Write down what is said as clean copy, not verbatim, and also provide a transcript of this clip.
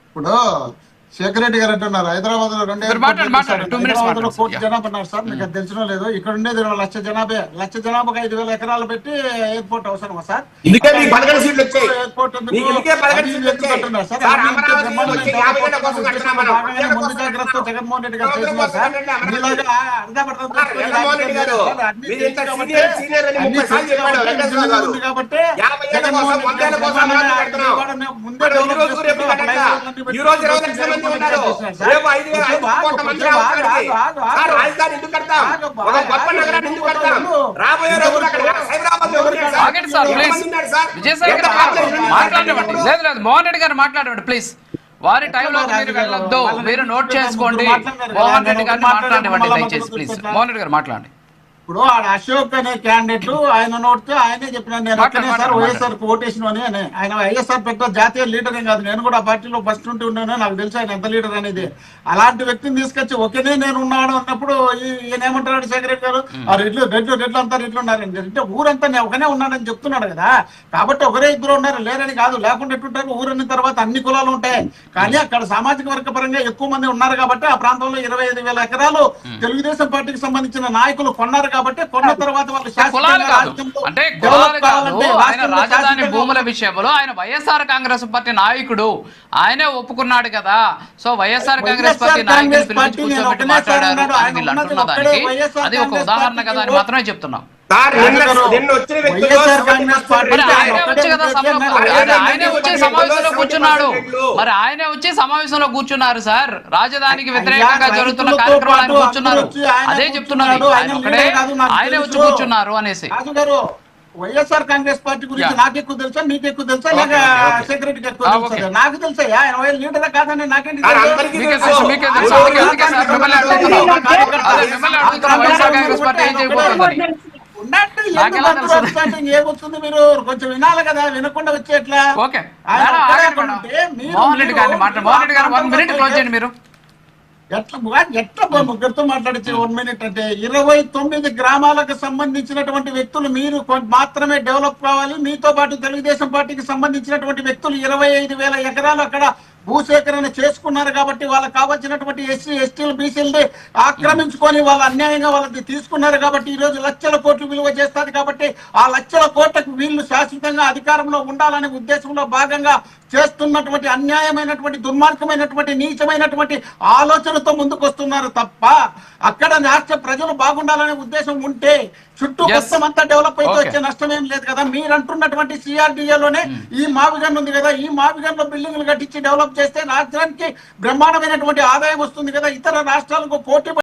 ఇప్పుడు శేఖర్ రెడ్డి గారు అంటున్నారు హైదరాబాద్ లో 2 కోటి జనాభా ఉన్నారు సార్, మీకు అది తెలిసిన లేదు. ఇక్కడ ఉండేది 1,00,000 జనాభా, 1,00,000 జనాభాకి 5,000 ఎకరాలు పెట్టి ఎయిర్పోర్ట్ అవసరమా సార్? ఎయిర్పోర్ట్ అంటున్నారు సార్. ముందు జాగ్రత్త జగన్మోహన్ రెడ్డి గారు చేసినారు సార్. కాబట్టి ముందే మోహన్ రెడ్డి గారు మాట్లాడండి ప్లీజ్. వారి టైంలో మీరు వెళ్ళొద్దు, మీరు నోట్ చేసుకోండి. మోహన్ రెడ్డి గారిని మాట్లాడండి దయచేసి ప్లీజ్. మోహన్ రెడ్డి గారు మాట్లాడండి. ఇప్పుడు ఆడ అశోక్ అనే క్యాండిడేట్ ఆయన నోటితో ఆయనే చెప్పినాను, నేను అక్కడే సార్ వైఎస్ఆర్ ఓటేసిన అని. ఆయన వైఎస్ఆర్ పెద్ద జాతీయ లీడర్ ఏం కాదు, నేను కూడా ఆ పార్టీలో ఫస్ట్ ఉంటూ ఉన్నాను, నాకు తెలుసు ఆయన ఎంత లీడర్ అనేది. అలాంటి వ్యక్తిని తీసుకొచ్చి ఒకేనే నేను ఉన్నాను అన్నప్పుడు ఈయన ఏమంటాడు శేఖర్ రెడ్డి గారు, రెడ్లు అంతా రెడ్లు ఉన్నారని, అంటే ఊరంతా నేను ఒకనే ఉన్నానని చెప్తున్నాడు కదా. కాబట్టి ఒకరే ఇద్దరు ఉన్నారు లేరని కాదు, లేకుండా ఎట్టుంటారు. ఊరన్న తర్వాత అన్ని కులాలు ఉంటాయి, కానీ అక్కడ సామాజిక వర్గ పరంగా ఎక్కువ మంది ఉన్నారు కాబట్టి ఆ ప్రాంతంలో 25,000 ఎకరాలు తెలుగుదేశం పార్టీకి సంబంధించిన నాయకులు కొన్నారు. కాబట్టి కొన్న తర్వాత అంటే ఆయన రాజధాని భూముల విషయంలో ఆయన వైఎస్ఆర్ కాంగ్రెస్ పార్టీ నాయకుడు, ఆయనే ఒప్పుకున్నాడు కదా. సో వైఎస్ఆర్ కాంగ్రెస్ పార్టీ నాయకులు పిలిచి కూర్చోబెట్టి మాట్లాడారు అని వీళ్ళు అంటున్న దానికి అది ఒక ఉదాహరణ కదా అని మాత్రమే చెప్తున్నాం. ఆయనే వచ్చే సమావేశంలో కూర్చున్నాడు, మరి ఆయనే వచ్చే సమావేశంలో కూర్చున్నారు సార్. రాజధానికి వ్యతిరేకంగా జరుగుతున్న కార్యక్రమాలు కూర్చున్నారు, అదే చెప్తున్నారు. ఆయనే వచ్చి కూర్చున్నారు అనేసి. వైఎస్ఆర్ కాంగ్రెస్ పార్టీ గురించి నాకు ఎక్కువ తెలుసా, మీకు ఎక్కువ తెలుసా, లేక సెక్రటరీకి ఎక్కువ తెలుసా? నాకు తెలుసా ఆయన లీడర్ కాదని నాకేంటి? ఏమొస్తుంది మీరు కొంచెం వినాలి కదా, వినకుండా వచ్చేట్లా? ఎట్లా ముగ్గురితో మాట్లాడచ్చు 1 మినిట్ అంటే? 29 గ్రామాలకు సంబంధించినటువంటి వ్యక్తులు మీరు మాత్రమే డెవలప్ కావాలి. మీతో పాటు తెలుగుదేశం పార్టీకి సంబంధించినటువంటి వ్యక్తులు 25,000 ఎకరాలు అక్కడ భూసేకరణ చేసుకున్నారు. కాబట్టి వాళ్ళకి కావాల్సినటువంటి ఎస్సీ ఎస్టీలు బీసీలని ఆక్రమించుకొని వాళ్ళు అన్యాయంగా వాళ్ళకి తీసుకున్నారు. కాబట్టి ఈ రోజు లక్షల కోట్లు విలువ చేస్తారు. కాబట్టి ఆ లక్షల కోట్లకు వీళ్ళు శాశ్వతంగా అధికారంలో ఉండాలనే ఉద్దేశంలో భాగంగా చేస్తున్నటువంటి అన్యాయమైనటువంటి దుర్మార్గమైనటువంటి నీచమైనటువంటి ఆలోచనతో ముందుకు వస్తున్నారు తప్ప అక్కడ రాష్ట్ర ప్రజలు బాగుండాలనే ఉద్దేశం ఉంటే చుట్టూ మొత్తం అంతా డెవలప్ అయితే వచ్చే నష్టం ఏం లేదు కదా. మీరు అంటున్నటువంటి సిఆర్డిఏలోనే ఈ మావిగన్ ఉంది కదా, ఈ మావిగన్ లో బిల్డింగ్లు కట్టించి డెవలప్ చేస్తే రాష్ట్రానికి బ్రహ్మాండమైనటువంటి ఆదాయం వస్తుంది కదా. ఇతర రాష్ట్రాలకు పోటీ